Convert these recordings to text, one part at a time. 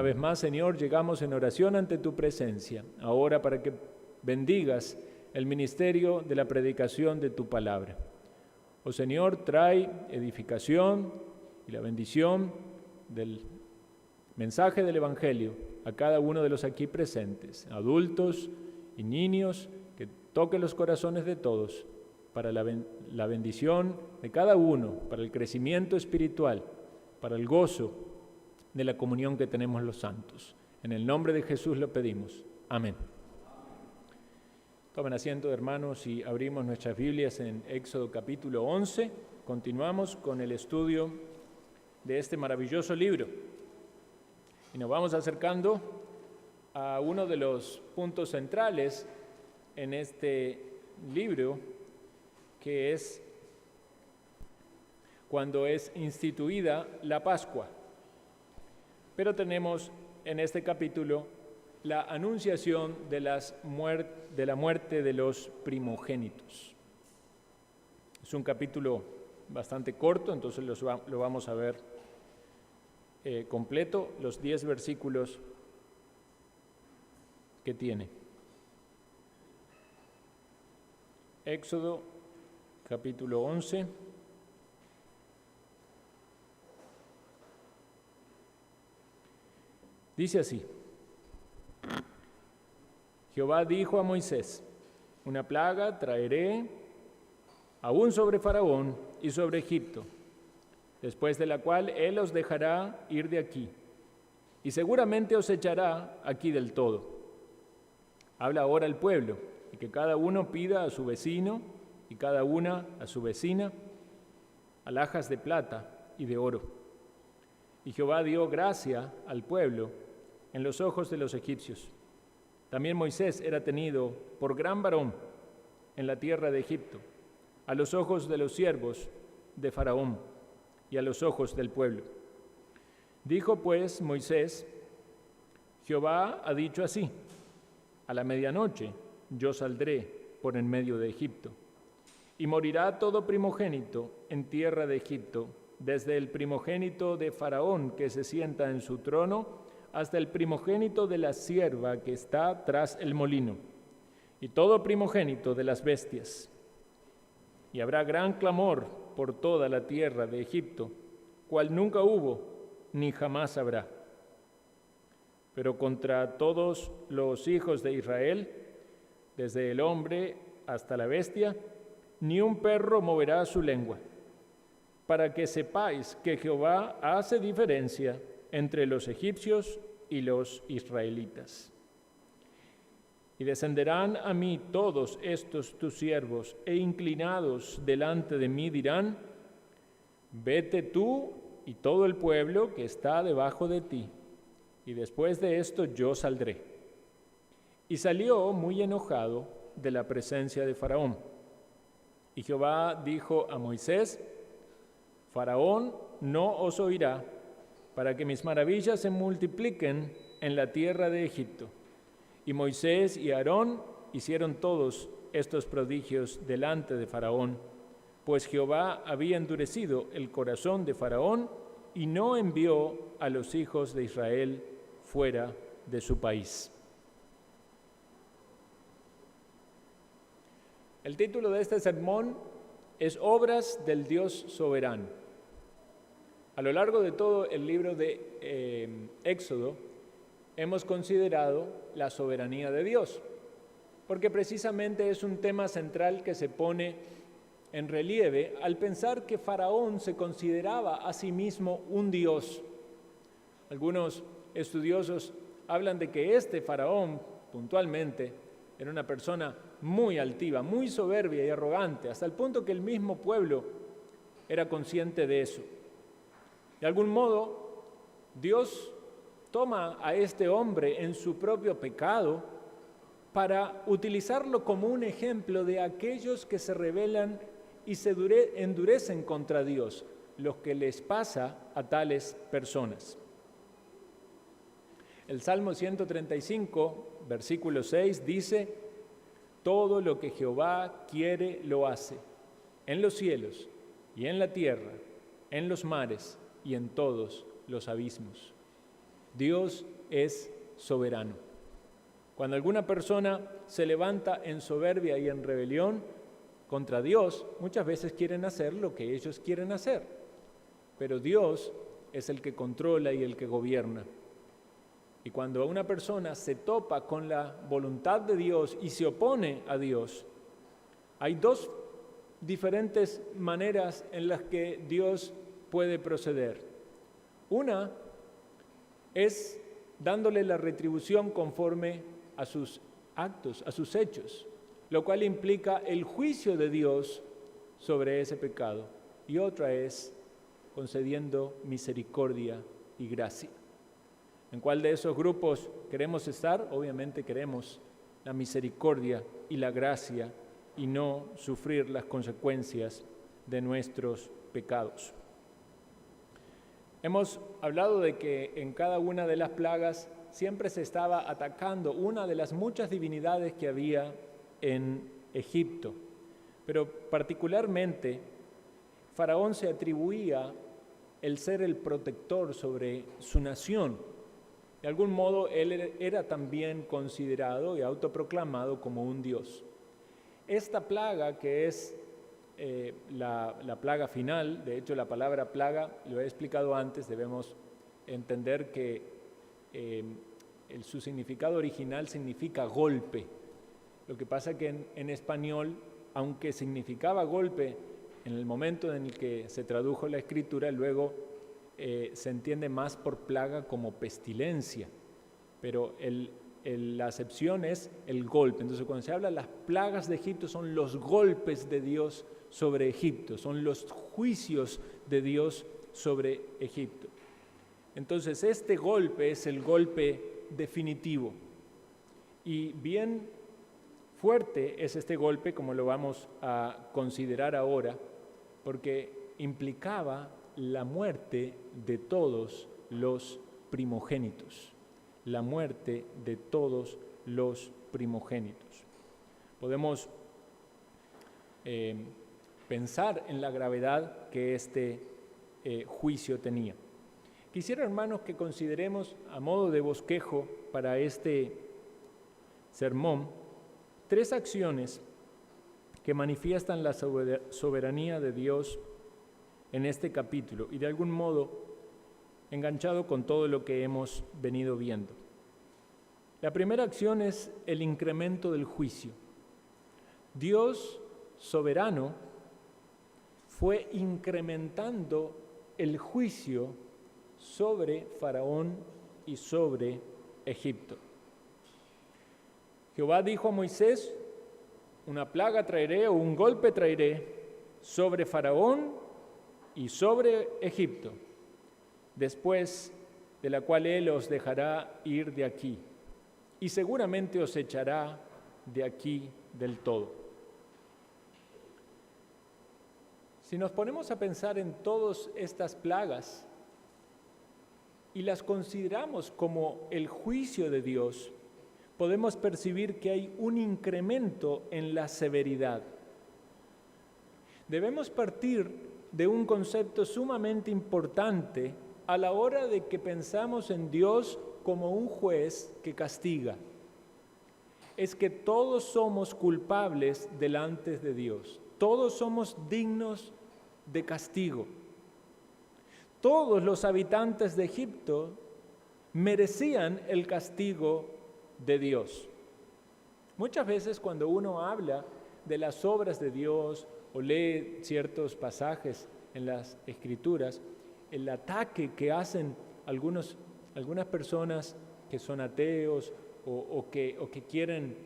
Una vez más, Señor, llegamos en oración ante tu presencia, ahora para que bendigas el ministerio de la predicación de tu palabra. Oh Señor, trae edificación y la bendición del mensaje del Evangelio a cada uno de los aquí presentes, adultos y niños, que toque los corazones de todos para la bendición de cada uno, para el crecimiento espiritual, para el gozo de la comunión que tenemos los santos. En el nombre de Jesús lo pedimos. Amén. Tomen asiento, hermanos, y abrimos nuestras Biblias en Éxodo capítulo 11. Continuamos con el estudio de este maravilloso libro. Y nos vamos acercando a uno de los puntos centrales en este libro, que es cuando es instituida la Pascua. Pero tenemos en este capítulo la anunciación de la muerte de los primogénitos. Es un capítulo bastante corto, entonces lo vamos a ver completo, los 10 versículos que tiene. Éxodo capítulo 11. Dice así: Jehová dijo a Moisés: una plaga traeré aún sobre Faraón y sobre Egipto, después de la cual él os dejará ir de aquí, y seguramente os echará aquí del todo. Habla ahora al pueblo, y que cada uno pida a su vecino y cada una a su vecina alhajas de plata y de oro. Y Jehová dio gracia al pueblo en los ojos de los egipcios. También Moisés era tenido por gran varón en la tierra de Egipto, a los ojos de los siervos de Faraón y a los ojos del pueblo. Dijo pues Moisés: Jehová ha dicho así: a la medianoche yo saldré por en medio de Egipto, y morirá todo primogénito en tierra de Egipto, desde el primogénito de Faraón que se sienta en su trono, hasta el primogénito de la sierva que está tras el molino, y todo primogénito de las bestias. Y habrá gran clamor por toda la tierra de Egipto, cual nunca hubo, ni jamás habrá. Pero contra todos los hijos de Israel, desde el hombre hasta la bestia, ni un perro moverá su lengua, para que sepáis que Jehová hace diferencia entre los egipcios y los israelitas. Y descenderán a mí todos estos tus siervos, e inclinados delante de mí dirán: vete tú y todo el pueblo que está debajo de ti, y después de esto yo saldré. Y salió muy enojado de la presencia de Faraón. Y Jehová dijo a Moisés: Faraón no os oirá, para que mis maravillas se multipliquen en la tierra de Egipto. Y Moisés y Aarón hicieron todos estos prodigios delante de Faraón, pues Jehová había endurecido el corazón de Faraón y no envió a los hijos de Israel fuera de su país. El título de este sermón es Obras del Dios soberano. A lo largo de todo el libro de Éxodo hemos considerado la soberanía de Dios, porque precisamente es un tema central que se pone en relieve al pensar que Faraón se consideraba a sí mismo un dios. Algunos estudiosos hablan de que este Faraón, puntualmente, era una persona muy altiva, muy soberbia y arrogante, hasta el punto que el mismo pueblo era consciente de eso. De algún modo, Dios toma a este hombre en su propio pecado para utilizarlo como un ejemplo de aquellos que se rebelan y se endurecen contra Dios, lo que les pasa a tales personas. El Salmo 135, versículo 6, dice: todo lo que Jehová quiere lo hace, en los cielos y en la tierra, en los mares y en todos los abismos. Dios es soberano. Cuando alguna persona se levanta en soberbia y en rebelión contra Dios, muchas veces quieren hacer lo que ellos quieren hacer, pero Dios es el que controla y el que gobierna. Y cuando una persona se topa con la voluntad de Dios y se opone a Dios, hay dos diferentes maneras en las que Dios puede proceder. Una es dándole la retribución conforme a sus actos, a sus hechos, lo cual implica el juicio de Dios sobre ese pecado. Y otra es concediendo misericordia y gracia. ¿En cuál de esos grupos queremos estar? Obviamente queremos la misericordia y la gracia y no sufrir las consecuencias de nuestros pecados. Hemos hablado de que en cada una de las plagas siempre se estaba atacando una de las muchas divinidades que había en Egipto, pero particularmente Faraón se atribuía el ser el protector sobre su nación. De algún modo él era también considerado y autoproclamado como un dios. Esta plaga, que es la plaga final, de hecho la palabra plaga, lo he explicado antes, debemos entender que su significado original significa golpe. Lo que pasa que en español, aunque significaba golpe en el momento en el que se tradujo la escritura, luego se entiende más por plaga como pestilencia, pero la acepción es el golpe. Entonces cuando se habla de las plagas de Egipto son los golpes de Dios sobre Egipto, son los juicios de Dios sobre Egipto. Entonces este golpe es el golpe definitivo y bien fuerte es este golpe, como lo vamos a considerar ahora, porque implicaba la muerte de todos los primogénitos, la muerte de todos los primogénitos. Podemos pensar en la gravedad que este juicio tenía. Quisiera, hermanos, que consideremos a modo de bosquejo para este sermón 3 acciones que manifiestan la soberanía de Dios en este capítulo y de algún modo enganchado con todo lo que hemos venido viendo. La primera acción es el incremento del juicio. Dios soberano fue incrementando el juicio sobre Faraón y sobre Egipto. Jehová dijo a Moisés: una plaga traeré o un golpe traeré sobre Faraón y sobre Egipto, después de la cual él os dejará ir de aquí, y seguramente os echará de aquí del todo. Si nos ponemos a pensar en todas estas plagas y las consideramos como el juicio de Dios, podemos percibir que hay un incremento en la severidad. Debemos partir de un concepto sumamente importante a la hora de que pensamos en Dios como un juez que castiga. Es que todos somos culpables delante de Dios, todos somos dignos de castigo. Todos los habitantes de Egipto merecían el castigo de Dios. Muchas veces cuando uno habla de las obras de Dios o lee ciertos pasajes en las Escrituras, el ataque que hacen algunas personas que son ateos o que quieren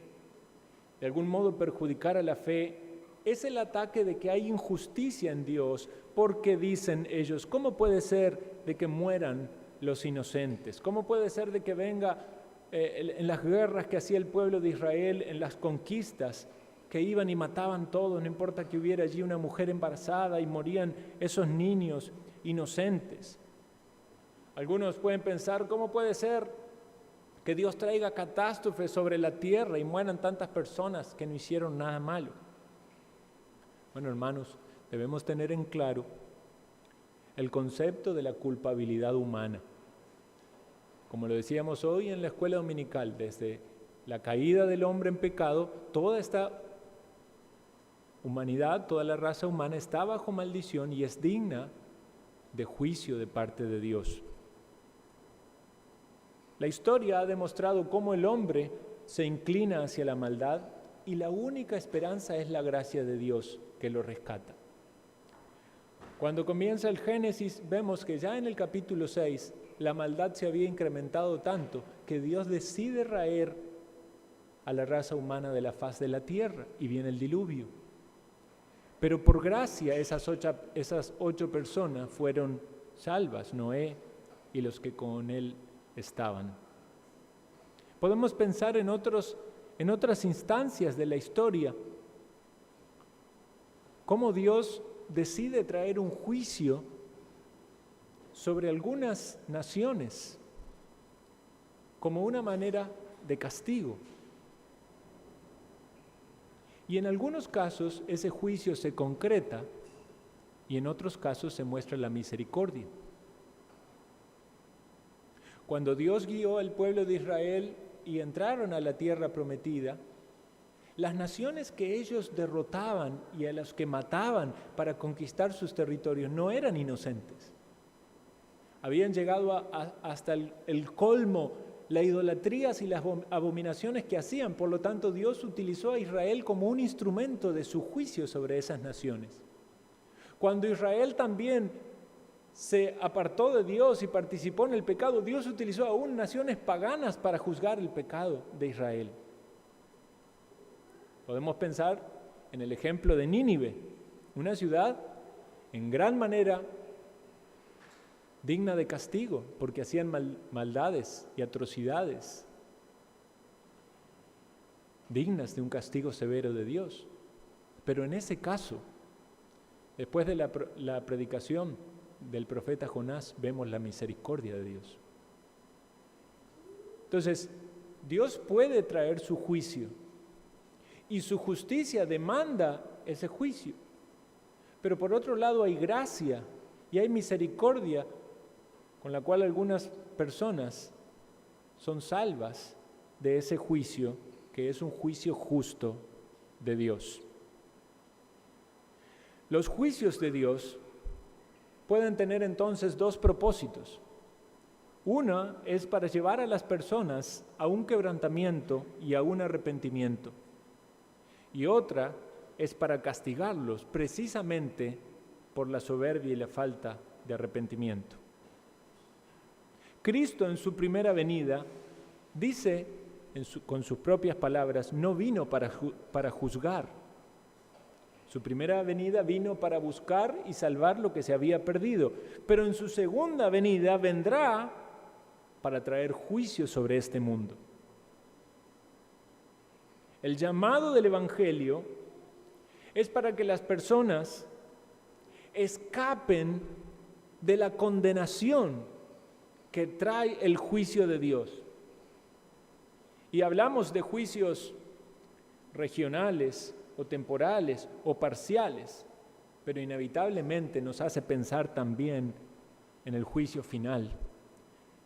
de algún modo perjudicar a la fe, es el ataque de que hay injusticia en Dios, porque dicen ellos: ¿cómo puede ser de que mueran los inocentes? ¿Cómo puede ser de que venga en las guerras que hacía el pueblo de Israel, en las conquistas, que iban y mataban todo, no importa que hubiera allí una mujer embarazada y morían esos niños inocentes? Algunos pueden pensar: ¿cómo puede ser que Dios traiga catástrofes sobre la tierra y mueran tantas personas que no hicieron nada malo? Bueno, hermanos, debemos tener en claro el concepto de la culpabilidad humana. como lo decíamos hoy en la escuela dominical, desde la caída del hombre en pecado, toda esta humanidad, toda la raza humana está bajo maldición y es digna de juicio de parte de Dios. La historia ha demostrado cómo el hombre se inclina hacia la maldad y la única esperanza es la gracia de Dios que lo rescata. Cuando comienza el Génesis, vemos que ya en el capítulo 6 la maldad se había incrementado tanto que Dios decide raer a la raza humana de la faz de la tierra y viene el diluvio. Pero por gracia esas 8 personas fueron salvas, Noé y los que con él estaban. Podemos pensar en otras instancias de la historia, cómo Dios decide traer un juicio sobre algunas naciones como una manera de castigo. Y en algunos casos ese juicio se concreta y en otros casos se muestra la misericordia. Cuando Dios guió al pueblo de Israel y entraron a la tierra prometida, las naciones que ellos derrotaban y a las que mataban para conquistar sus territorios no eran inocentes. Habían llegado hasta el colmo, las idolatrías y las abominaciones que hacían. Por lo tanto, Dios utilizó a Israel como un instrumento de su juicio sobre esas naciones. Cuando Israel también se apartó de Dios y participó en el pecado, Dios utilizó aún naciones paganas para juzgar el pecado de Israel. Podemos pensar en el ejemplo de Nínive, una ciudad en gran manera digna de castigo, porque hacían maldades y atrocidades, dignas de un castigo severo de Dios. Pero en ese caso, después de la predicación del profeta Jonás, vemos la misericordia de Dios. Entonces, Dios puede traer su juicio, y su justicia demanda ese juicio. Pero por otro lado hay gracia y hay misericordia con la cual algunas personas son salvas de ese juicio, que es un juicio justo de Dios. Los juicios de Dios pueden tener entonces dos propósitos. Una es para llevar a las personas a un quebrantamiento y a un arrepentimiento. Y otra es para castigarlos precisamente por la soberbia y la falta de arrepentimiento. Cristo en su primera venida dice con sus propias palabras, no vino para juzgar. Su primera venida vino para buscar y salvar lo que se había perdido, pero en su segunda venida vendrá para traer juicio sobre este mundo. El llamado del Evangelio es para que las personas escapen de la condenación que trae el juicio de Dios. Y hablamos de juicios regionales o temporales o parciales, pero inevitablemente nos hace pensar también en el juicio final.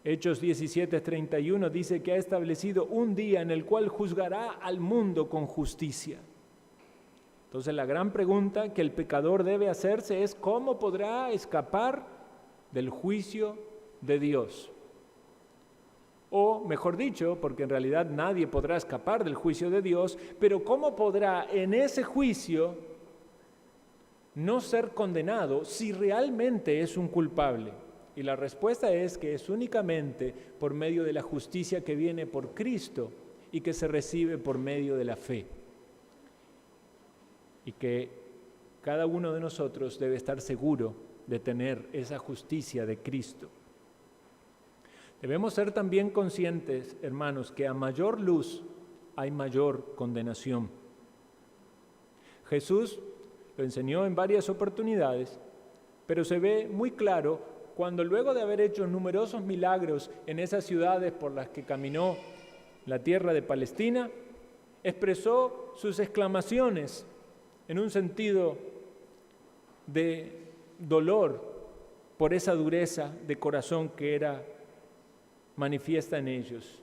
Hechos 17:31 dice que ha establecido un día en el cual juzgará al mundo con justicia. Entonces la gran pregunta que el pecador debe hacerse es ¿cómo podrá escapar del juicio de Dios? O mejor dicho, porque en realidad nadie podrá escapar del juicio de Dios, pero ¿cómo podrá en ese juicio no ser condenado si realmente es un culpable? Y la respuesta es que es únicamente por medio de la justicia que viene por Cristo y que se recibe por medio de la fe. Y que cada uno de nosotros debe estar seguro de tener esa justicia de Cristo. Debemos ser también conscientes, hermanos, que a mayor luz hay mayor condenación. Jesús lo enseñó en varias oportunidades, pero se ve muy claro cuando luego de haber hecho numerosos milagros en esas ciudades por las que caminó la tierra de Palestina, expresó sus exclamaciones en un sentido de dolor por esa dureza de corazón que era manifiesta en ellos.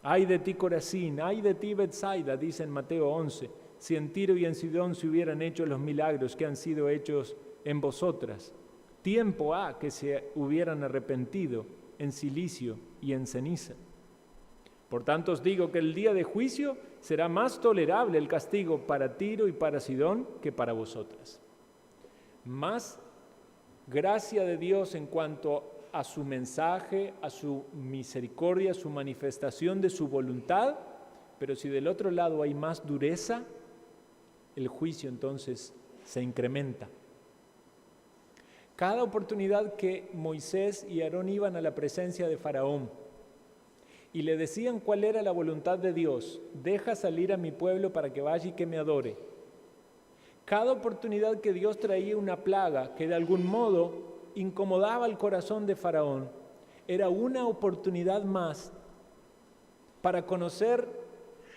Ay de ti, Corazín, ay de ti, Betsaida, dice en Mateo 11, si en Tiro y en Sidón se hubieran hecho los milagros que han sido hechos en vosotras, tiempo ha que se hubieran arrepentido en cilicio y en ceniza. Por tanto os digo que el día de juicio será más tolerable el castigo para Tiro y para Sidón que para vosotras. Más gracia de Dios en cuanto a su mensaje, a su misericordia, a su manifestación de su voluntad, pero si del otro lado hay más dureza, el juicio entonces se incrementa. Cada oportunidad que Moisés y Aarón iban a la presencia de Faraón y le decían cuál era la voluntad de Dios, deja salir a mi pueblo para que vaya y que me adore. Cada oportunidad que Dios traía una plaga que de algún modo incomodaba el corazón de Faraón, era una oportunidad más para conocer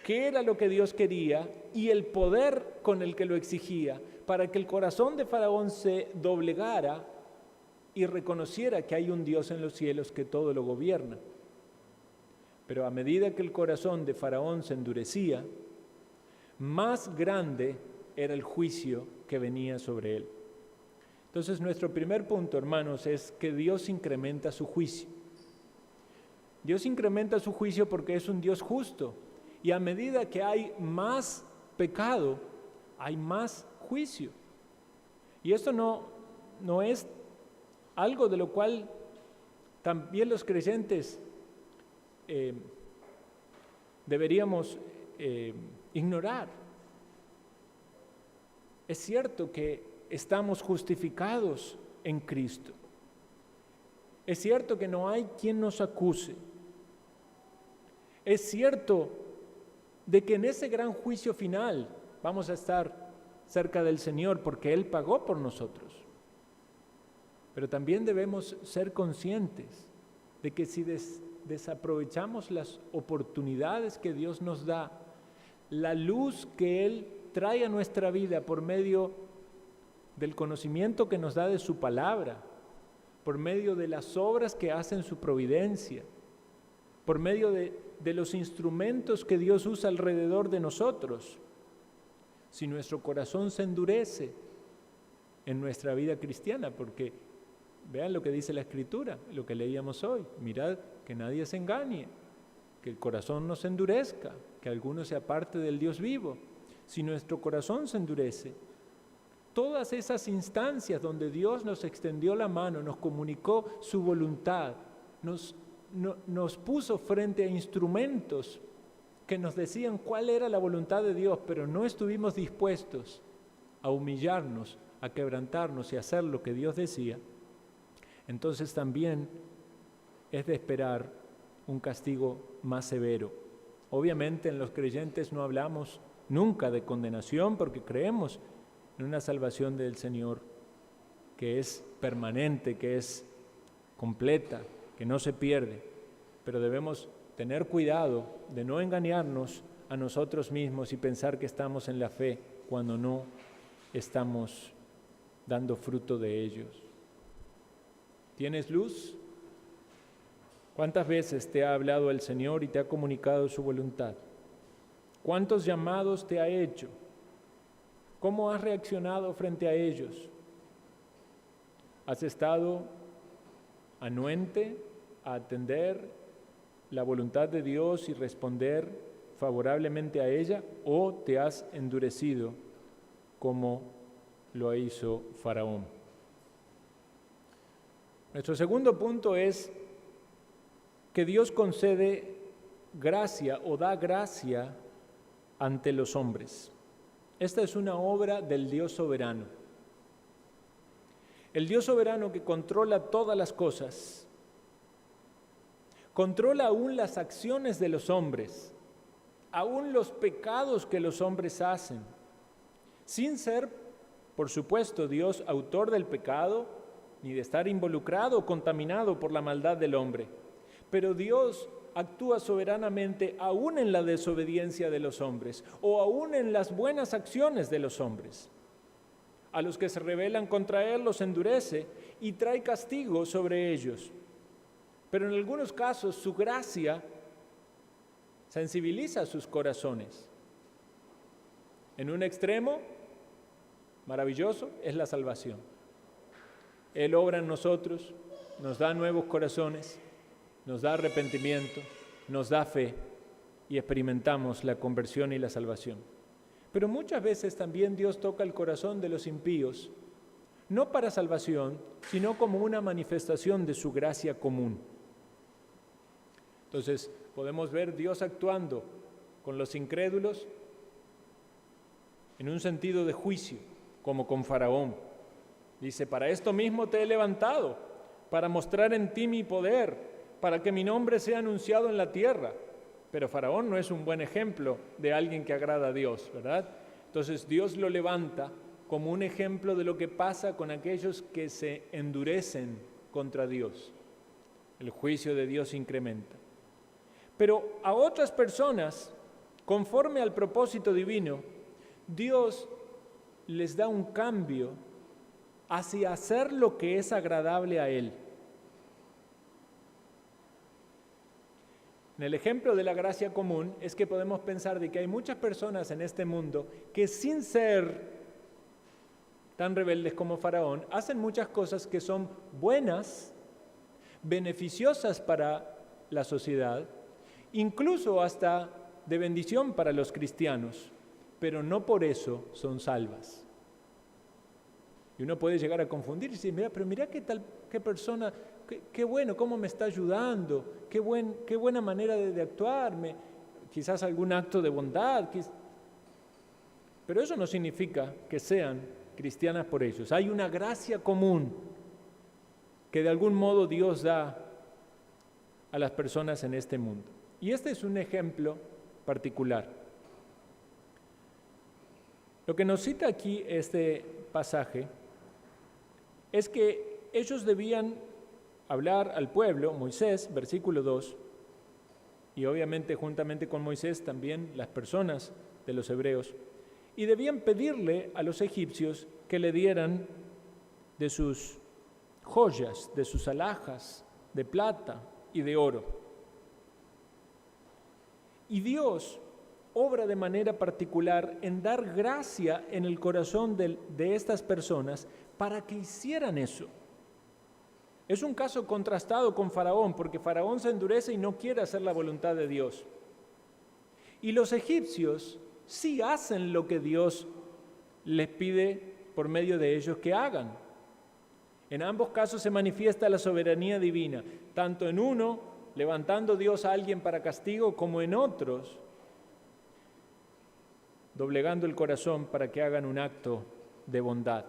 qué era lo que Dios quería y el poder con el que lo exigía, para que el corazón de Faraón se doblegara y reconociera que hay un Dios en los cielos que todo lo gobierna. Pero a medida que el corazón de Faraón se endurecía, más grande era el juicio que venía sobre él. Entonces, nuestro primer punto, hermanos, es que Dios incrementa su juicio. Dios incrementa su juicio porque es un Dios justo. Y a medida que hay más pecado, hay más juicio. Y esto no es algo de lo cual también los creyentes deberíamos ignorar. Es cierto que estamos justificados en Cristo. Es cierto que no hay quien nos acuse. Es cierto de que en ese gran juicio final vamos a estar cerca del Señor porque Él pagó por nosotros. Pero también debemos ser conscientes de que si desaprovechamos las oportunidades que Dios nos da, la luz que Él trae a nuestra vida por medio del conocimiento que nos da de su palabra, por medio de las obras que hace en su providencia, por medio de los instrumentos que Dios usa alrededor de nosotros. Si nuestro corazón se endurece en nuestra vida cristiana, porque vean lo que dice la Escritura, lo que leíamos hoy, mirad que nadie se engañe, que el corazón no se endurezca, que alguno se aparte del Dios vivo. Si nuestro corazón se endurece, todas esas instancias donde Dios nos extendió la mano, nos comunicó su voluntad, nos puso frente a instrumentos que nos decían cuál era la voluntad de Dios, pero no estuvimos dispuestos a humillarnos, a quebrantarnos y a hacer lo que Dios decía, entonces también es de esperar un castigo más severo. Obviamente en los creyentes no hablamos nunca de condenación porque creemos en una salvación del Señor que es permanente, que es completa, que no se pierde, pero debemos tener cuidado de no engañarnos a nosotros mismos y pensar que estamos en la fe cuando no estamos dando fruto de ellos. ¿Tienes luz? ¿Cuántas veces te ha hablado el Señor y te ha comunicado su voluntad? ¿Cuántos llamados te ha hecho? ¿Cómo has reaccionado frente a ellos? ¿Has estado anuente a atender la voluntad de Dios y responder favorablemente a ella, o te has endurecido como lo hizo Faraón? Nuestro segundo punto es que Dios concede gracia o da gracia ante los hombres. Esta es una obra del Dios soberano. El Dios soberano que controla todas las cosas, controla aún las acciones de los hombres, aún los pecados que los hombres hacen, sin ser, por supuesto, Dios autor del pecado, ni de estar involucrado o contaminado por la maldad del hombre. Pero Dios actúa soberanamente aún en la desobediencia de los hombres o aún en las buenas acciones de los hombres. A los que se rebelan contra Él los endurece y trae castigo sobre ellos. Pero en algunos casos su gracia sensibiliza sus corazones. En un extremo, maravilloso, es la salvación. Él obra en nosotros, nos da nuevos corazones, nos da arrepentimiento, nos da fe y experimentamos la conversión y la salvación. Pero muchas veces también Dios toca el corazón de los impíos, no para salvación, sino como una manifestación de su gracia común. Entonces, podemos ver Dios actuando con los incrédulos en un sentido de juicio, como con Faraón. Dice, para esto mismo te he levantado, para mostrar en ti mi poder, para que mi nombre sea anunciado en la tierra. Pero Faraón no es un buen ejemplo de alguien que agrada a Dios, ¿verdad? Entonces Dios lo levanta como un ejemplo de lo que pasa con aquellos que se endurecen contra Dios. El juicio de Dios incrementa. Pero a otras personas, conforme al propósito divino, Dios les da un cambio hacia hacer lo que es agradable a Él. En el ejemplo de la gracia común es que podemos pensar de que hay muchas personas en este mundo que sin ser tan rebeldes como Faraón, hacen muchas cosas que son buenas, beneficiosas para la sociedad, incluso hasta de bendición para los cristianos, pero no por eso son salvas. Y uno puede llegar a confundir y decir, mira qué persona, qué bueno, cómo me está ayudando, qué buena manera de actuarme, quizás algún acto de bondad. Pero eso no significa que sean cristianas por ellos. Hay una gracia común que de algún modo Dios da a las personas en este mundo. Y este es un ejemplo particular. Lo que nos cita aquí este pasaje es que ellos debían hablar al pueblo, Moisés, versículo 2, y obviamente juntamente con Moisés también las personas de los hebreos, y debían pedirle a los egipcios que le dieran de sus joyas, de sus alhajas, de plata y de oro. Y Dios obra de manera particular en dar gracia en el corazón de estas personas para que hicieran eso. Es un caso contrastado con Faraón, porque Faraón se endurece y no quiere hacer la voluntad de Dios. Y los egipcios sí hacen lo que Dios les pide por medio de ellos que hagan. En ambos casos se manifiesta la soberanía divina, tanto en uno, levantando Dios a alguien para castigo, como en otros, doblegando el corazón para que hagan un acto de bondad.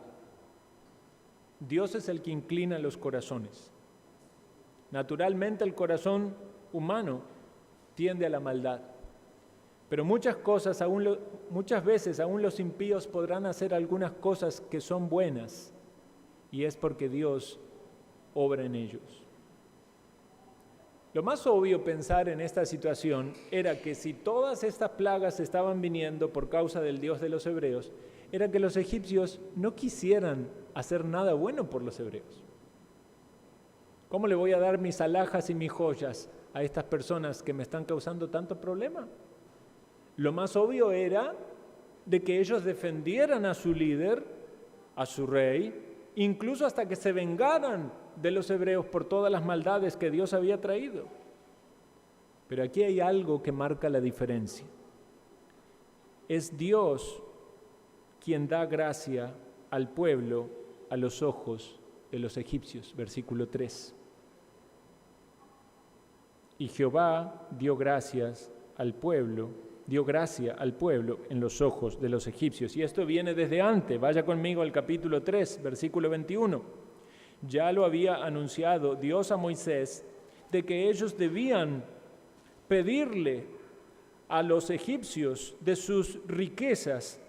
Dios es el que inclina los corazones. Naturalmente el corazón humano tiende a la maldad, pero muchas veces aún los impíos podrán hacer algunas cosas que son buenas, y es porque Dios obra en ellos. Lo más obvio pensar en esta situación era que si todas estas plagas estaban viniendo por causa del Dios de los hebreos, era que los egipcios no quisieran hacer nada bueno por los hebreos. ¿Cómo le voy a dar mis alhajas y mis joyas a estas personas que me están causando tanto problema? Lo más obvio era de que ellos defendieran a su líder, a su rey, incluso hasta que se vengaran de los hebreos por todas las maldades que Dios había traído. Pero aquí hay algo que marca la diferencia. Es Dios quien da gracia al pueblo a los ojos de los egipcios, versículo 3. Y Jehová dio gracia al pueblo en los ojos de los egipcios. Y esto viene desde antes. Vaya conmigo al capítulo 3, versículo 21. Ya lo había anunciado Dios a Moisés de que ellos debían pedirle a los egipcios de sus riquezas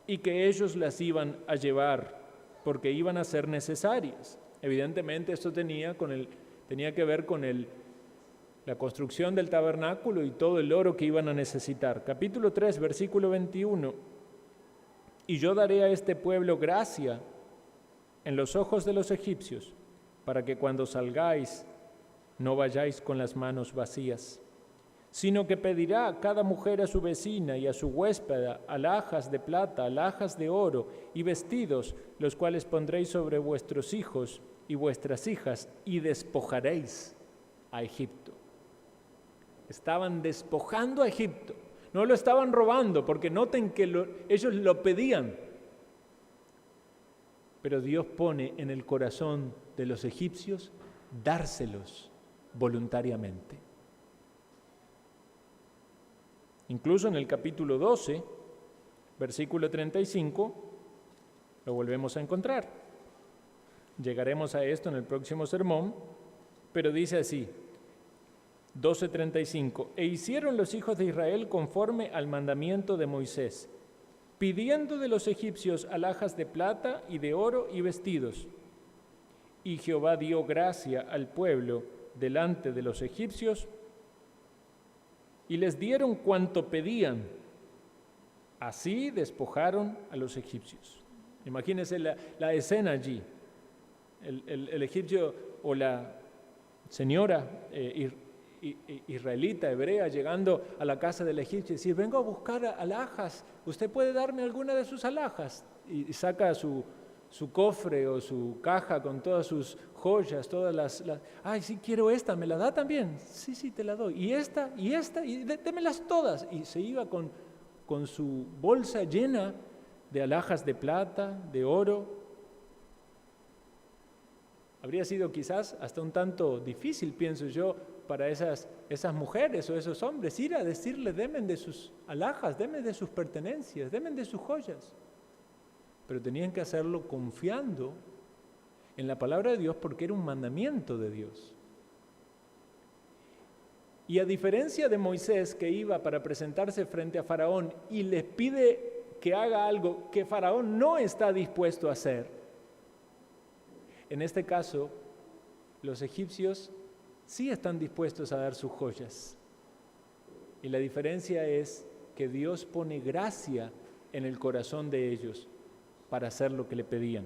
y que ellos las iban a llevar porque iban a ser necesarias. Evidentemente esto tenía que ver con la construcción del tabernáculo y todo el oro que iban a necesitar. Capítulo 3, versículo 21. Y yo daré a este pueblo gracia en los ojos de los egipcios, para que cuando salgáis no vayáis con las manos vacías, sino que pedirá cada mujer a su vecina y a su huéspeda alhajas de plata, alhajas de oro y vestidos, los cuales pondréis sobre vuestros hijos y vuestras hijas, y despojaréis a Egipto. Estaban despojando a Egipto, no lo estaban robando, porque noten que ellos lo pedían. Pero Dios pone en el corazón de los egipcios dárselos voluntariamente. Incluso en el capítulo 12, versículo 35, lo volvemos a encontrar. Llegaremos a esto en el próximo sermón, pero dice así, 12:35, e hicieron los hijos de Israel conforme al mandamiento de Moisés, pidiendo de los egipcios alhajas de plata y de oro y vestidos. Y Jehová dio gracia al pueblo delante de los egipcios, y les dieron cuanto pedían. Así despojaron a los egipcios. Imagínense la escena allí. El egipcio o la señora israelita, hebrea, llegando a la casa del egipcio y decir, vengo a buscar alhajas, ¿usted puede darme alguna de sus alhajas? Y saca su cofre o su caja con todas sus joyas, ay, sí, quiero esta, ¿me la da también? Sí, te la doy. Y esta, y démelas todas. Y se iba con su bolsa llena de alhajas de plata, de oro. Habría sido quizás hasta un tanto difícil, pienso yo, para esas mujeres o esos hombres, ir a decirle, denme de sus alhajas, denme de sus pertenencias, denme de sus joyas. Pero tenían que hacerlo confiando en la palabra de Dios porque era un mandamiento de Dios. Y a diferencia de Moisés, que iba para presentarse frente a Faraón y les pide que haga algo que Faraón no está dispuesto a hacer, en este caso, los egipcios sí están dispuestos a dar sus joyas. Y la diferencia es que Dios pone gracia en el corazón de ellos para hacer lo que le pedían.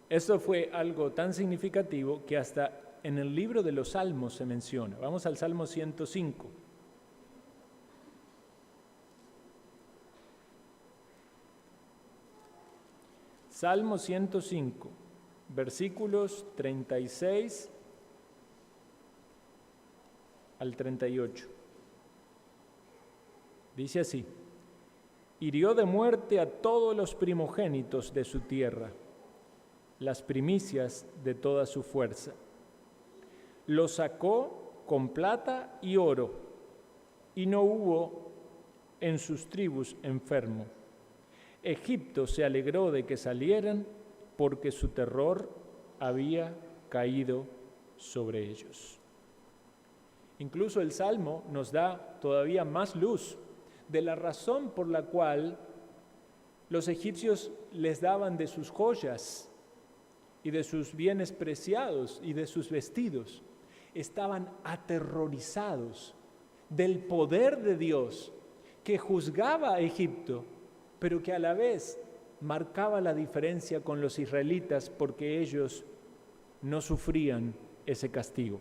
Esto fue algo tan significativo que hasta en el libro de los Salmos se menciona. Vamos al Salmo 105. Salmo 105, versículos 36 al 38. Dice así, hirió de muerte a todos los primogénitos de su tierra, las primicias de toda su fuerza. Los sacó con plata y oro, y no hubo en sus tribus enfermo. Egipto se alegró de que salieran, porque su terror había caído sobre ellos. Incluso el Salmo nos da todavía más luz de la razón por la cual los egipcios les daban de sus joyas y de sus bienes preciados y de sus vestidos. Estaban aterrorizados del poder de Dios que juzgaba a Egipto, pero que a la vez marcaba la diferencia con los israelitas porque ellos no sufrían ese castigo.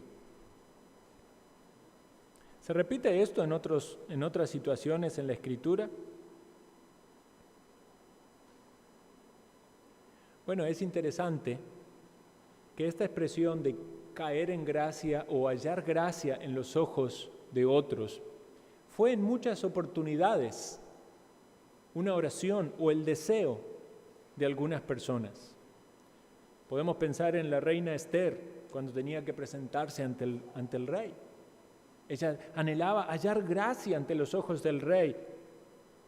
¿Se repite esto en otras situaciones en la Escritura? Bueno, es interesante que esta expresión de caer en gracia o hallar gracia en los ojos de otros fue en muchas oportunidades una oración o el deseo de algunas personas. Podemos pensar en la reina Esther cuando tenía que presentarse ante el rey. Ella anhelaba hallar gracia ante los ojos del rey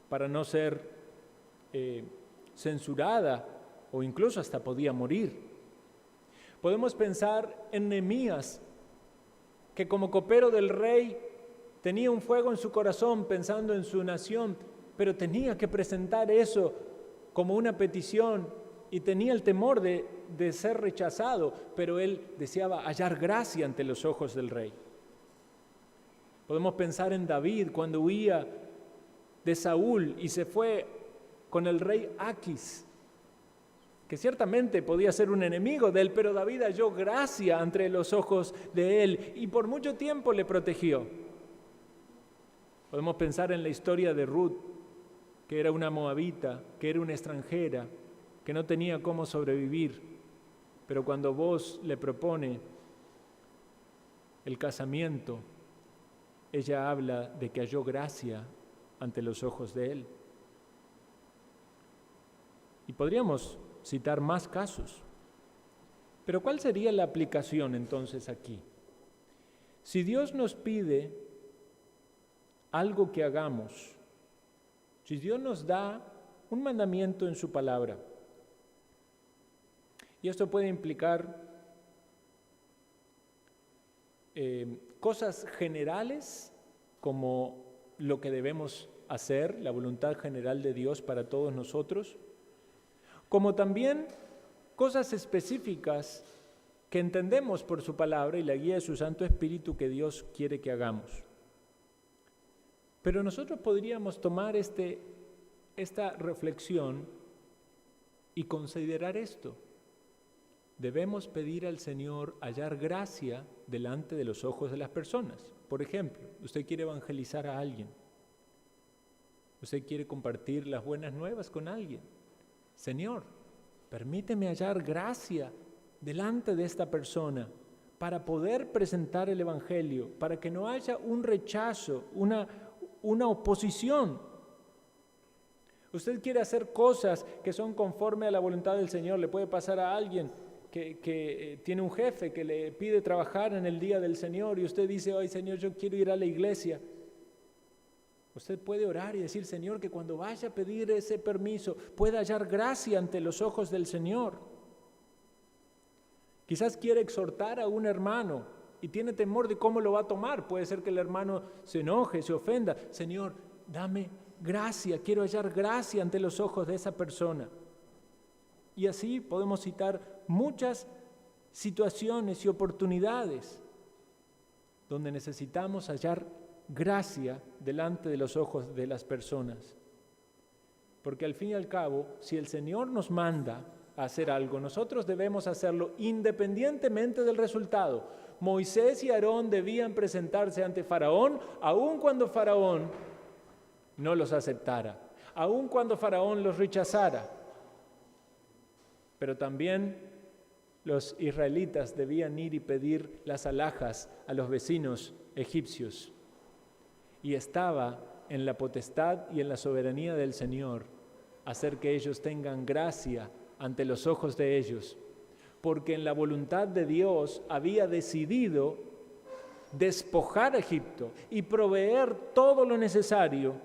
para no ser censurada o incluso hasta podía morir. Podemos pensar en Nehemías, que como copero del rey tenía un fuego en su corazón pensando en su nación, pero tenía que presentar eso como una petición y tenía el temor de ser rechazado, pero él deseaba hallar gracia ante los ojos del rey. Podemos pensar en David cuando huía de Saúl y se fue con el rey Aquis que ciertamente podía ser un enemigo de él, pero David halló gracia ante los ojos de él y por mucho tiempo le protegió. Podemos pensar en la historia de Ruth, que era una moabita, que era una extranjera, que no tenía cómo sobrevivir, pero cuando Booz le propone el casamiento, ella habla de que halló gracia ante los ojos de él. Y podríamos citar más casos. Pero ¿cuál sería la aplicación entonces aquí? Si Dios nos pide algo que hagamos, si Dios nos da un mandamiento en su palabra, y esto puede implicar cosas generales como lo que debemos hacer, la voluntad general de Dios para todos nosotros, como también cosas específicas que entendemos por su palabra y la guía de su Santo Espíritu que Dios quiere que hagamos. Pero nosotros podríamos tomar esta reflexión y considerar esto. Debemos pedir al Señor hallar gracia delante de los ojos de las personas. Por ejemplo, usted quiere evangelizar a alguien. Usted quiere compartir las buenas nuevas con alguien. Señor, permíteme hallar gracia delante de esta persona para poder presentar el Evangelio, para que no haya un rechazo, una oposición. Usted quiere hacer cosas que son conforme a la voluntad del Señor. Le puede pasar a alguien que tiene un jefe que le pide trabajar en el día del Señor y usted dice, ay Señor, yo quiero ir a la iglesia. Usted puede orar y decir, Señor, que cuando vaya a pedir ese permiso pueda hallar gracia ante los ojos del Señor. Quizás quiere exhortar a un hermano y tiene temor de cómo lo va a tomar. Puede ser que el hermano se enoje, se ofenda. Señor, dame gracia, quiero hallar gracia ante los ojos de esa persona. Y así podemos citar muchas situaciones y oportunidades donde necesitamos hallar gracia delante de los ojos de las personas. Porque al fin y al cabo, si el Señor nos manda a hacer algo, nosotros debemos hacerlo independientemente del resultado. Moisés y Aarón debían presentarse ante Faraón, aun cuando Faraón no los aceptara, aun cuando Faraón los rechazara. Pero también los israelitas debían ir y pedir las alhajas a los vecinos egipcios. Y estaba en la potestad y en la soberanía del Señor hacer que ellos tengan gracia ante los ojos de ellos, porque en la voluntad de Dios había decidido despojar a Egipto y proveer todo lo necesario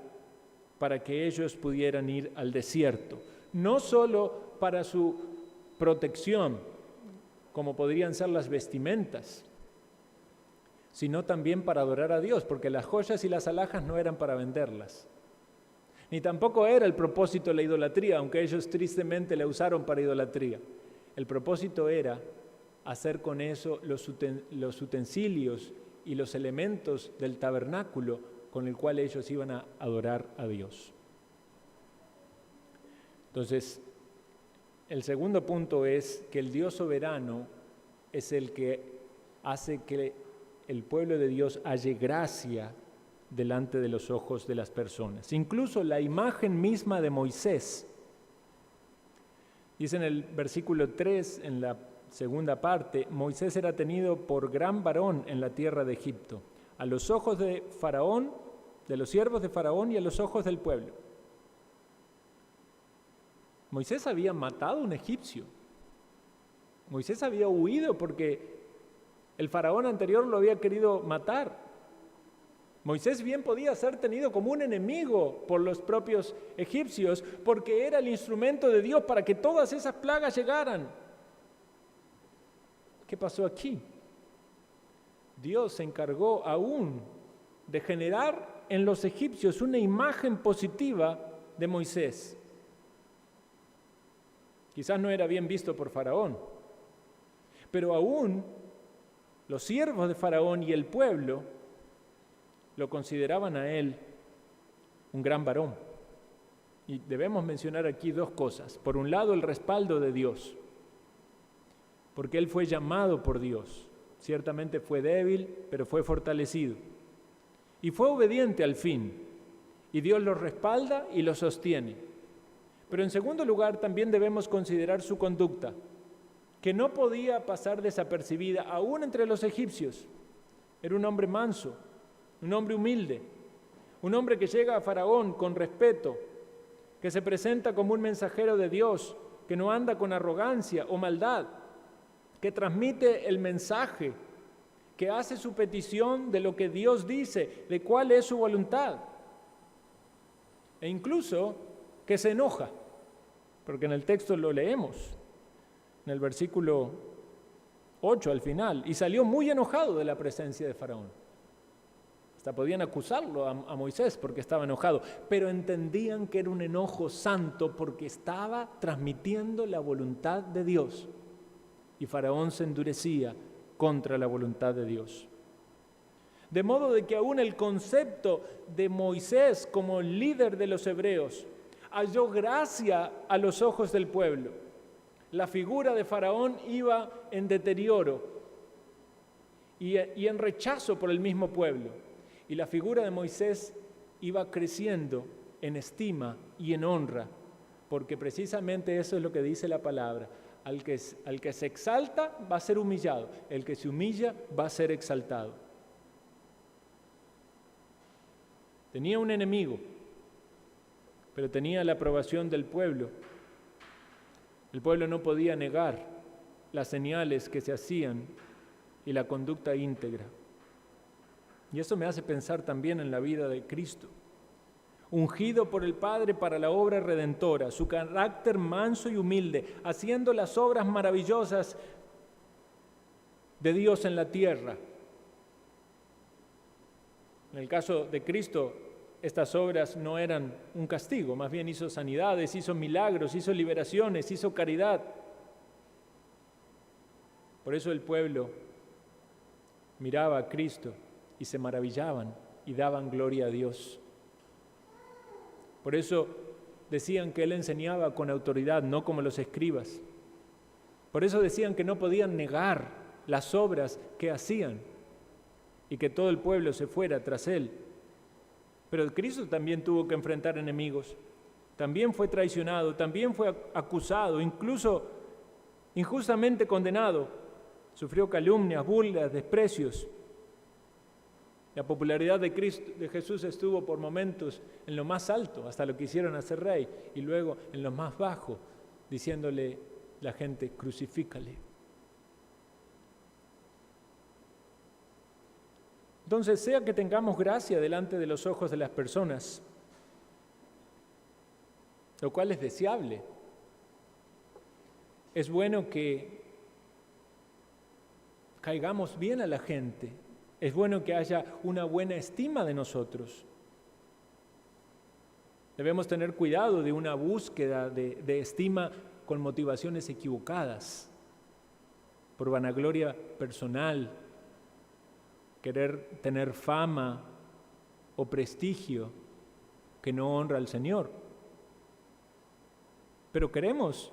para que ellos pudieran ir al desierto, no solo para su protección, como podrían ser las vestimentas, sino también para adorar a Dios, porque las joyas y las alhajas no eran para venderlas. Ni tampoco era el propósito la idolatría, aunque ellos tristemente la usaron para idolatría. El propósito era hacer con eso los utensilios y los elementos del tabernáculo con el cual ellos iban a adorar a Dios. Entonces, el segundo punto es que el Dios soberano es el que hace que el pueblo de Dios halle gracia delante de los ojos de las personas. Incluso la imagen misma de Moisés. Dice en el versículo 3, en la segunda parte, Moisés era tenido por gran varón en la tierra de Egipto, a los ojos de Faraón, de los siervos de Faraón y a los ojos del pueblo. Moisés había matado a un egipcio. Moisés había huido porque el faraón anterior lo había querido matar. Moisés bien podía ser tenido como un enemigo por los propios egipcios porque era el instrumento de Dios para que todas esas plagas llegaran. ¿Qué pasó aquí? Dios se encargó aún de generar en los egipcios una imagen positiva de Moisés. Quizás no era bien visto por Faraón, pero aún los siervos de Faraón y el pueblo lo consideraban a él un gran varón. Y debemos mencionar aquí dos cosas. Por un lado, el respaldo de Dios, porque él fue llamado por Dios. Ciertamente fue débil, pero fue fortalecido. Y fue obediente al fin. Y Dios lo respalda y lo sostiene. Pero en segundo lugar, también debemos considerar su conducta, que no podía pasar desapercibida aún entre los egipcios. Era un hombre manso, un hombre humilde, un hombre que llega a Faraón con respeto, que se presenta como un mensajero de Dios, que no anda con arrogancia o maldad, que transmite el mensaje, que hace su petición de lo que Dios dice, de cuál es su voluntad, e incluso que se enoja, porque en el texto lo leemos, en el versículo 8 al final, y salió muy enojado de la presencia de Faraón. Hasta podían acusarlo a Moisés porque estaba enojado, pero entendían que era un enojo santo porque estaba transmitiendo la voluntad de Dios. Y Faraón se endurecía contra la voluntad de Dios. De modo de que aún el concepto de Moisés como líder de los hebreos halló gracia a los ojos del pueblo. La figura de Faraón iba en deterioro y en rechazo por el mismo pueblo. Y la figura de Moisés iba creciendo en estima y en honra, porque precisamente eso es lo que dice la palabra. Al que se exalta va a ser humillado, el que se humilla va a ser exaltado. Tenía un enemigo, pero tenía la aprobación del pueblo. El pueblo no podía negar las señales que se hacían y la conducta íntegra. Y eso me hace pensar también en la vida de Cristo. Ungido por el Padre para la obra redentora, su carácter manso y humilde, haciendo las obras maravillosas de Dios en la tierra. En el caso de Cristo, estas obras no eran un castigo, más bien hizo sanidades, hizo milagros, hizo liberaciones, hizo caridad. Por eso el pueblo miraba a Cristo y se maravillaban y daban gloria a Dios. Por eso decían que Él enseñaba con autoridad, no como los escribas. Por eso decían que no podían negar las obras que hacían y que todo el pueblo se fuera tras Él. Pero Cristo también tuvo que enfrentar enemigos, también fue traicionado, también fue acusado, incluso injustamente condenado. Sufrió calumnias, burlas, desprecios. La popularidad de Jesús estuvo por momentos en lo más alto, hasta lo quisieron hacer rey, y luego en lo más bajo, diciéndole la gente, crucifícale. Entonces, sea que tengamos gracia delante de los ojos de las personas, lo cual es deseable. Es bueno que caigamos bien a la gente. Es bueno que haya una buena estima de nosotros. Debemos tener cuidado de una búsqueda de estima con motivaciones equivocadas, por vanagloria personal, querer tener fama o prestigio que no honra al Señor. Pero queremos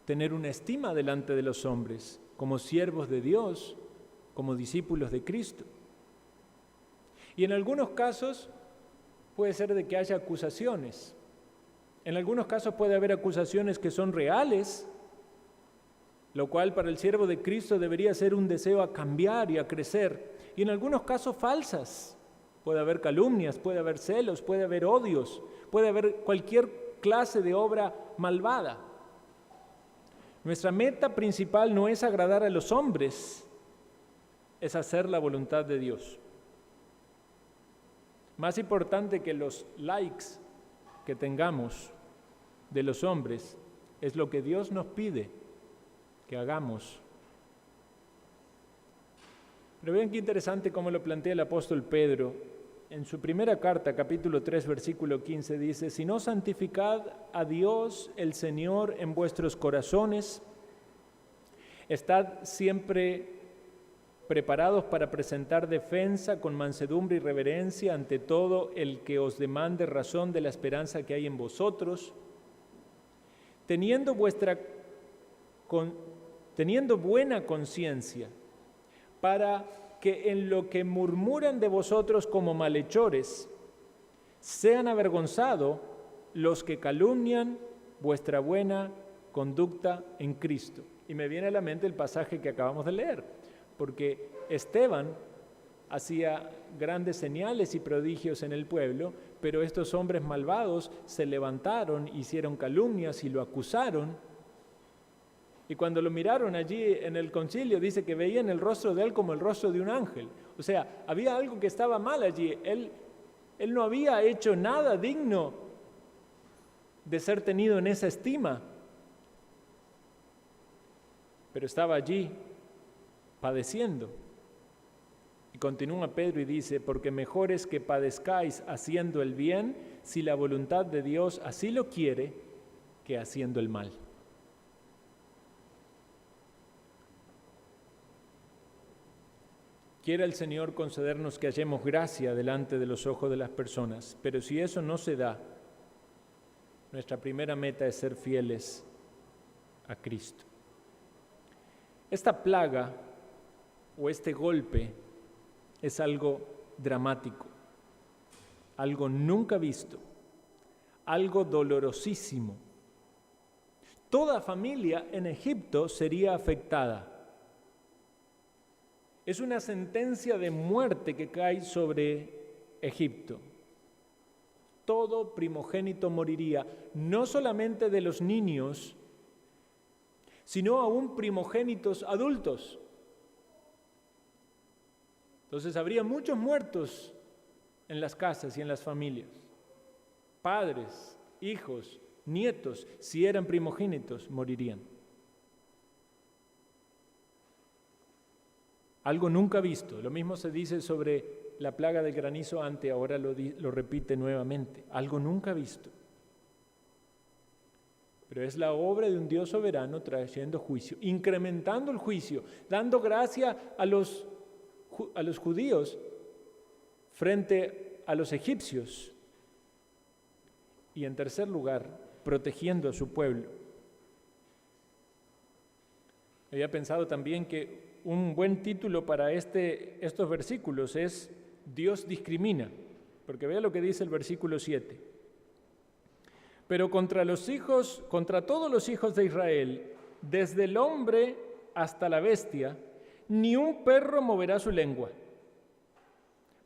tener una estima delante de los hombres, como siervos de Dios, como discípulos de Cristo. Y en algunos casos puede ser de que haya acusaciones. En algunos casos puede haber acusaciones que son reales, lo cual para el siervo de Cristo debería ser un deseo a cambiar y a crecer. Y en algunos casos falsas. Puede haber calumnias, puede haber celos, puede haber odios, puede haber cualquier clase de obra malvada. Nuestra meta principal no es agradar a los hombres, es hacer la voluntad de Dios. Más importante que los likes que tengamos de los hombres es lo que Dios nos pide que hagamos. Pero vean qué interesante cómo lo plantea el apóstol Pedro. En su primera carta, capítulo 3, versículo 15, dice: «Si no santificad a Dios el Señor en vuestros corazones, estad siempre preparados para presentar defensa con mansedumbre y reverencia ante todo el que os demande razón de la esperanza que hay en vosotros, teniendo buena conciencia, para que en lo que murmuran de vosotros como malhechores, sean avergonzados los que calumnian vuestra buena conducta en Cristo. Y me viene a la mente el pasaje que acabamos de leer, porque Esteban hacía grandes señales y prodigios en el pueblo, pero estos hombres malvados se levantaron, hicieron calumnias y lo acusaron. Y cuando lo miraron allí en el concilio, dice que veían el rostro de él como el rostro de un ángel. O sea, había algo que estaba mal allí. Él no había hecho nada digno de ser tenido en esa estima, pero estaba allí padeciendo. Y continúa Pedro y dice, porque mejor es que padezcáis haciendo el bien, si la voluntad de Dios así lo quiere, que haciendo el mal. Quiera el Señor concedernos que hallemos gracia delante de los ojos de las personas, pero si eso no se da, nuestra primera meta es ser fieles a Cristo. Esta plaga o este golpe es algo dramático, algo nunca visto, algo dolorosísimo. Toda familia en Egipto sería afectada. Es una sentencia de muerte que cae sobre Egipto. Todo primogénito moriría, no solamente de los niños, sino aún primogénitos adultos. Entonces habría muchos muertos en las casas y en las familias. Padres, hijos, nietos, si eran primogénitos, morirían. Algo nunca visto. Lo mismo se dice sobre la plaga del granizo antes, ahora lo repite nuevamente. Algo nunca visto. Pero es la obra de un Dios soberano trayendo juicio, incrementando el juicio, dando gracia a los judíos frente a los egipcios. Y en tercer lugar, protegiendo a su pueblo. Había pensado también que un buen título para estos versículos es Dios discrimina, porque vea lo que dice el versículo 7. Pero contra todos los hijos de Israel, desde el hombre hasta la bestia, ni un perro moverá su lengua,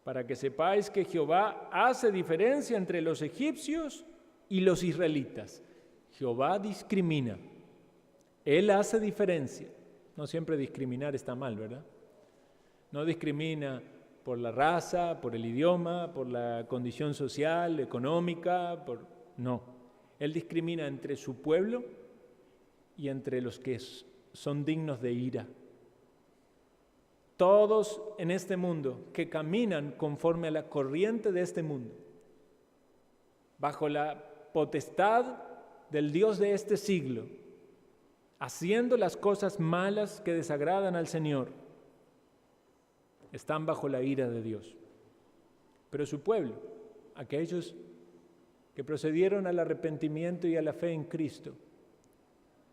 para que sepáis que Jehová hace diferencia entre los egipcios y los israelitas. Jehová discrimina, Él hace diferencia. No siempre discriminar está mal, ¿verdad? No discrimina por la raza, por el idioma, por la condición social, económica, no. Él discrimina entre su pueblo y entre los que son dignos de ira. Todos en este mundo que caminan conforme a la corriente de este mundo, bajo la potestad del Dios de este siglo, haciendo las cosas malas que desagradan al Señor, están bajo la ira de Dios. Pero su pueblo, aquellos que procedieron al arrepentimiento y a la fe en Cristo,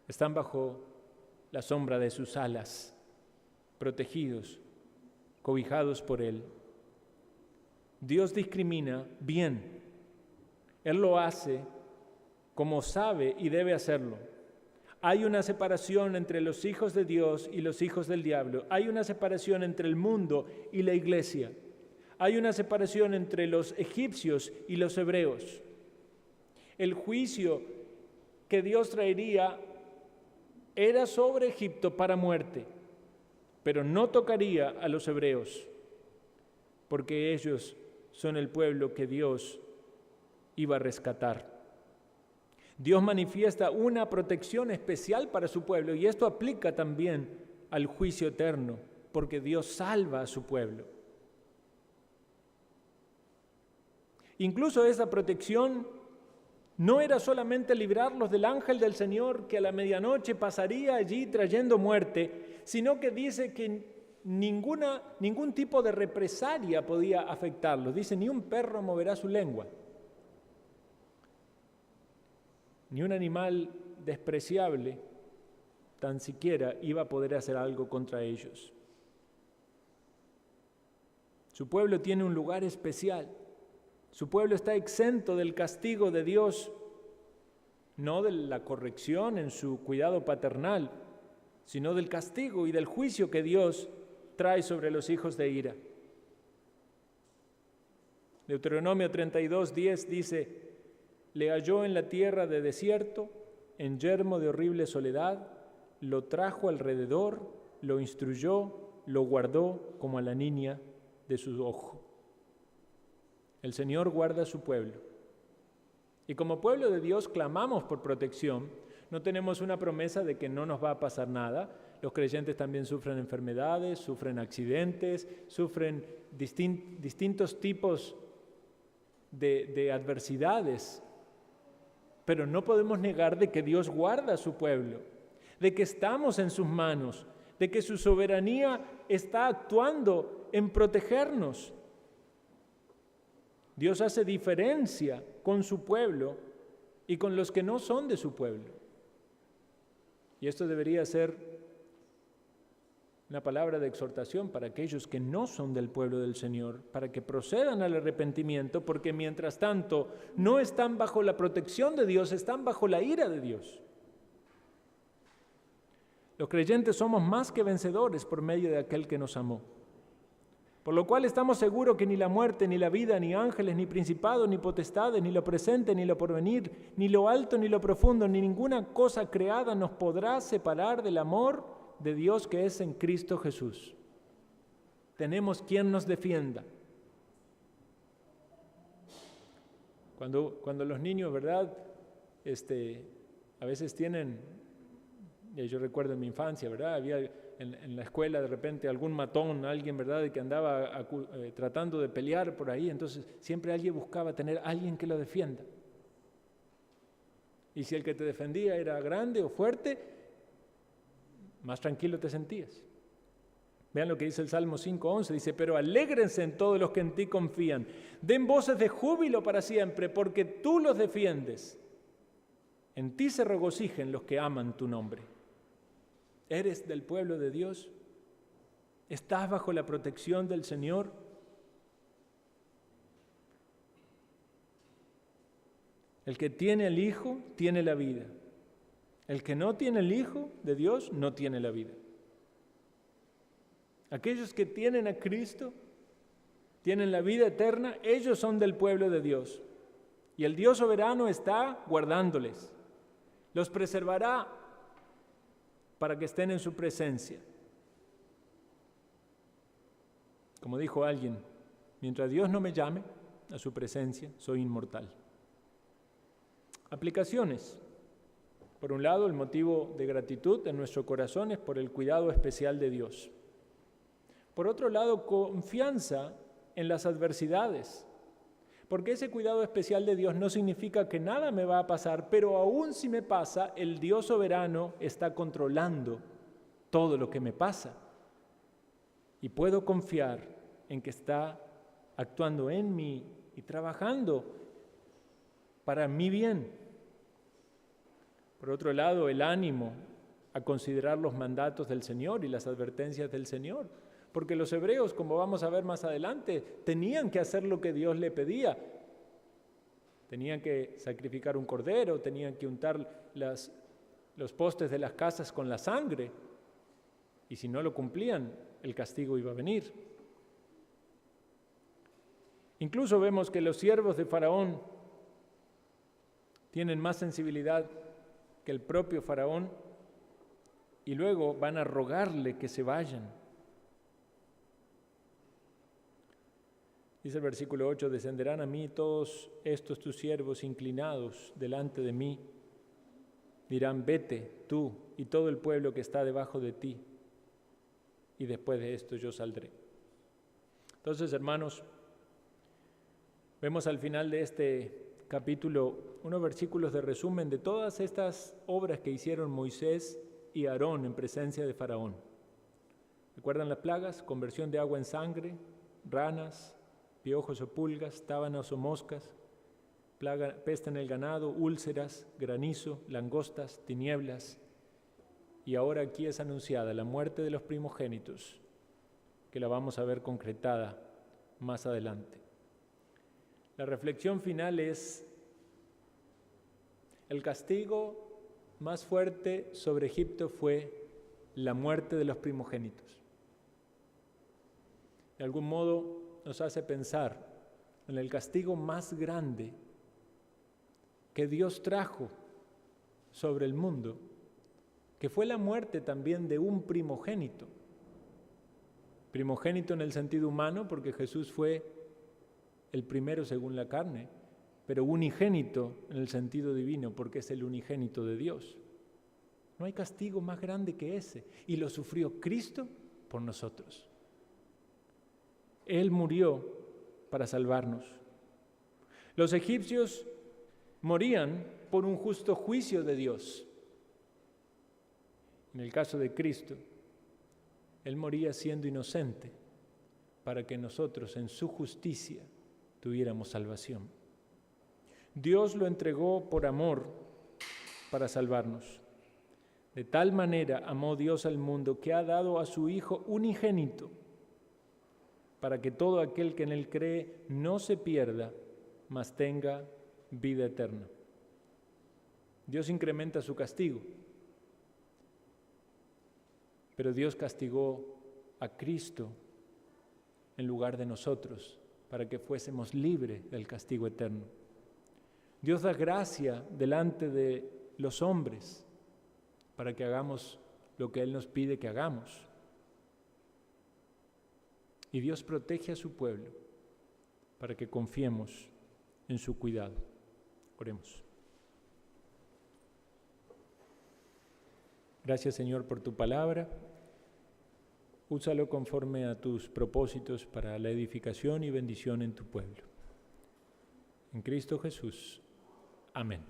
están bajo la sombra de sus alas, protegidos, cobijados por Él. Dios discrimina bien. Él lo hace como sabe y debe hacerlo. Hay una separación entre los hijos de Dios y los hijos del diablo. Hay una separación entre el mundo y la iglesia. Hay una separación entre los egipcios y los hebreos. El juicio que Dios traería era sobre Egipto para muerte, pero no tocaría a los hebreos, porque ellos son el pueblo que Dios iba a rescatar. Dios manifiesta una protección especial para su pueblo y esto aplica también al juicio eterno, porque Dios salva a su pueblo. Incluso esa protección no era solamente librarlos del ángel del Señor que a la medianoche pasaría allí trayendo muerte, sino que dice que ningún tipo de represalia podía afectarlos. Dice, ni un perro moverá su lengua, ni un animal despreciable tan siquiera iba a poder hacer algo contra ellos. Su pueblo tiene un lugar especial. Su pueblo está exento del castigo de Dios, no de la corrección en su cuidado paternal, sino del castigo y del juicio que Dios trae sobre los hijos de ira. Deuteronomio 32:10 dice, le halló en la tierra de desierto, en yermo de horrible soledad, lo trajo alrededor, lo instruyó, lo guardó como a la niña de su ojo. El Señor guarda a su pueblo. Y como pueblo de Dios clamamos por protección. No tenemos una promesa de que no nos va a pasar nada. Los creyentes también sufren enfermedades, sufren accidentes, sufren distintos tipos de adversidades. Pero no podemos negar de que Dios guarda a su pueblo, de que estamos en sus manos, de que su soberanía está actuando en protegernos. Dios hace diferencia con su pueblo y con los que no son de su pueblo. Y esto debería ser una palabra de exhortación para aquellos que no son del pueblo del Señor, para que procedan al arrepentimiento, porque mientras tanto no están bajo la protección de Dios, están bajo la ira de Dios. Los creyentes somos más que vencedores por medio de aquel que nos amó. Por lo cual estamos seguros que ni la muerte, ni la vida, ni ángeles, ni principados, ni potestades, ni lo presente, ni lo porvenir, ni lo alto, ni lo profundo, ni ninguna cosa creada nos podrá separar del amor de Dios que es en Cristo Jesús. Tenemos quien nos defienda. Cuando los niños, ¿verdad? A veces tienen, yo recuerdo en mi infancia, ¿verdad? Había en la escuela de repente algún matón, alguien, ¿verdad?, que andaba tratando de pelear por ahí, entonces siempre alguien buscaba tener a alguien que lo defienda. Y si el que te defendía era grande o fuerte, más tranquilo te sentías. Vean lo que dice el Salmo 5:11, dice, pero alégrense en todos los que en ti confían, den voces de júbilo para siempre, porque tú los defiendes. En ti se regocijen los que aman tu nombre. ¿Eres del pueblo de Dios? ¿Estás bajo la protección del Señor? El que tiene el Hijo tiene la vida. El que no tiene el Hijo de Dios no tiene la vida. Aquellos que tienen a Cristo tienen la vida eterna, ellos son del pueblo de Dios. Y el Dios soberano está guardándoles. Los preservará para que estén en su presencia. Como dijo alguien, mientras Dios no me llame a su presencia, soy inmortal. Aplicaciones. Por un lado, el motivo de gratitud en nuestro corazón es por el cuidado especial de Dios. Por otro lado, confianza en las adversidades. Porque ese cuidado especial de Dios no significa que nada me va a pasar, pero aún si me pasa, el Dios soberano está controlando todo lo que me pasa. Y puedo confiar en que está actuando en mí y trabajando para mi bien. Por otro lado, el ánimo a considerar los mandatos del Señor y las advertencias del Señor. Porque los hebreos, como vamos a ver más adelante, tenían que hacer lo que Dios le pedía. Tenían que sacrificar un cordero, tenían que untar los postes de las casas con la sangre. Y si no lo cumplían, el castigo iba a venir. Incluso vemos que los siervos de Faraón tienen más sensibilidad que el propio Faraón y luego van a rogarle que se vayan. Dice el versículo 8, descenderán a mí todos estos tus siervos inclinados delante de mí. Dirán, vete tú y todo el pueblo que está debajo de ti. Y después de esto yo saldré. Entonces, hermanos, vemos al final de este capítulo unos versículos de resumen de todas estas obras que hicieron Moisés y Aarón en presencia de Faraón. ¿Recuerdan las plagas? Conversión de agua en sangre, ranas, piojos o pulgas, tábanos o moscas, peste en el ganado, úlceras, granizo, langostas, tinieblas. Y ahora aquí es anunciada la muerte de los primogénitos, que la vamos a ver concretada más adelante. La reflexión final es: el castigo más fuerte sobre Egipto fue la muerte de los primogénitos. De algún modo nos hace pensar en el castigo más grande que Dios trajo sobre el mundo, que fue la muerte también de un primogénito. Primogénito en el sentido humano, porque Jesús fue el primero según la carne, pero unigénito en el sentido divino, porque es el unigénito de Dios. No hay castigo más grande que ese, y lo sufrió Cristo por nosotros. Él murió para salvarnos. Los egipcios morían por un justo juicio de Dios. En el caso de Cristo, Él moría siendo inocente para que nosotros en su justicia tuviéramos salvación. Dios lo entregó por amor para salvarnos. De tal manera amó Dios al mundo que ha dado a su Hijo unigénito, para que todo aquel que en Él cree no se pierda, mas tenga vida eterna. Dios incrementa su castigo, pero Dios castigó a Cristo en lugar de nosotros, para que fuésemos libres del castigo eterno. Dios da gracia delante de los hombres para que hagamos lo que Él nos pide que hagamos. Y Dios protege a su pueblo para que confiemos en su cuidado. Oremos. Gracias, Señor, por tu palabra. Úsalo conforme a tus propósitos para la edificación y bendición en tu pueblo. En Cristo Jesús. Amén.